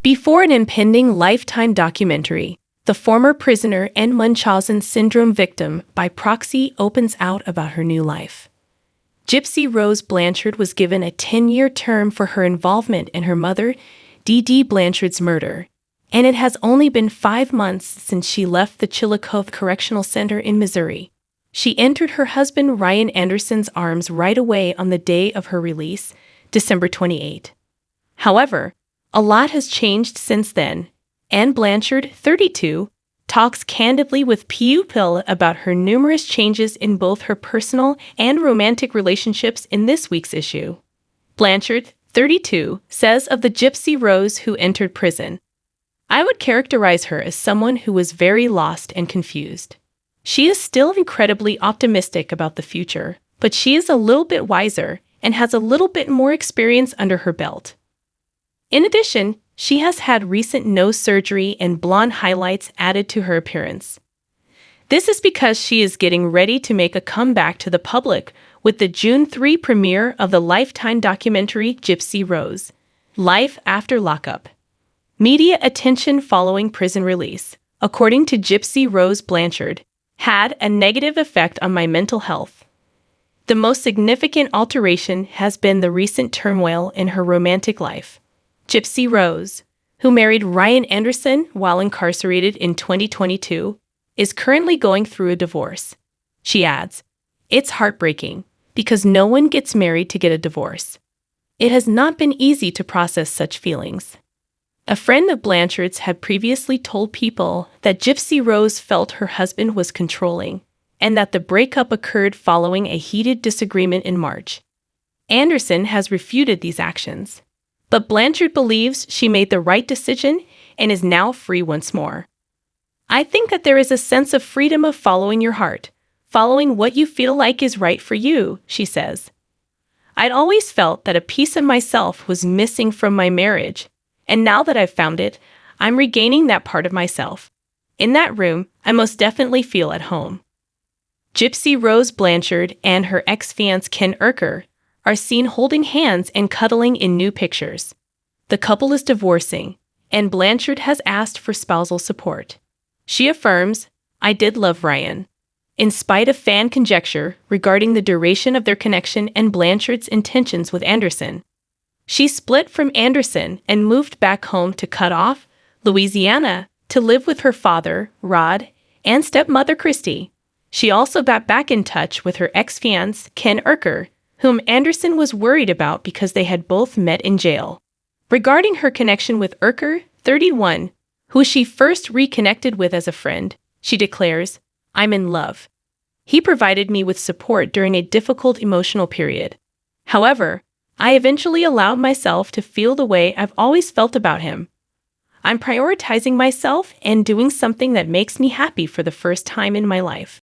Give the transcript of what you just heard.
Before an impending Lifetime documentary, the former prisoner and Munchausen syndrome victim by proxy opens out about her new life. Gypsy-Rose Blanchard was given a 10-year term for her involvement in her mother, D.D. Blanchard's murder, and it has only been 5 months since she left the Chillicothe Correctional Center in Missouri. She entered her husband Ryan Anderson's arms right away on the day of her release, December 28. However, a lot has changed since then. Anne Blanchard, 32, talks candidly with Pimple about her numerous changes in both her personal and romantic relationships in this week's issue. Blanchard, 32, says of the Gypsy Rose who entered prison, "I would characterize her as someone who was very lost and confused. She is still incredibly optimistic about the future, but she is a little bit wiser and has a little bit more experience under her belt. In addition, she has had recent nose surgery and blonde highlights added to her appearance. This is because she is getting ready to make a comeback to the public with the June 3 premiere of the Lifetime documentary Gypsy Rose, Life After Lockup. Media attention following prison release, according to Gypsy Rose Blanchard, had a negative effect on my mental health. The most significant alteration has been the recent turmoil in her romantic life. Gypsy Rose, who married Ryan Anderson while incarcerated in 2022, is currently going through a divorce. She adds, "It's heartbreaking because no one gets married to get a divorce. It has not been easy to process such feelings." A friend of Blanchard's had previously told People that Gypsy Rose felt her husband was controlling and that the breakup occurred following a heated disagreement in March. Anderson has refuted these actions, but Blanchard believes she made the right decision and is now free once more. "I think that there is a sense of freedom of following your heart, following what you feel like is right for you," she says. "I'd always felt that a piece of myself was missing from my marriage, and now that I've found it, I'm regaining that part of myself. In that room, I most definitely feel at home." Gypsy Rose Blanchard and her ex-fiance Ken Urker are seen holding hands and cuddling in new pictures. The couple is divorcing, and Blanchard has asked for spousal support. She affirms, "I did love Ryan." In spite of fan conjecture regarding the duration of their connection and Blanchard's intentions with Anderson, she split from Anderson and moved back home to Cut Off, Louisiana, to live with her father, Rod, and stepmother, Christy. She also got back in touch with her ex-fiance, Ken Urker, whom Anderson was worried about because they had both met in jail. Regarding her connection with Urker, 31, who she first reconnected with as a friend, she declares, "I'm in love. He provided me with support during a difficult emotional period. However, I eventually allowed myself to feel the way I've always felt about him. I'm prioritizing myself and doing something that makes me happy for the first time in my life."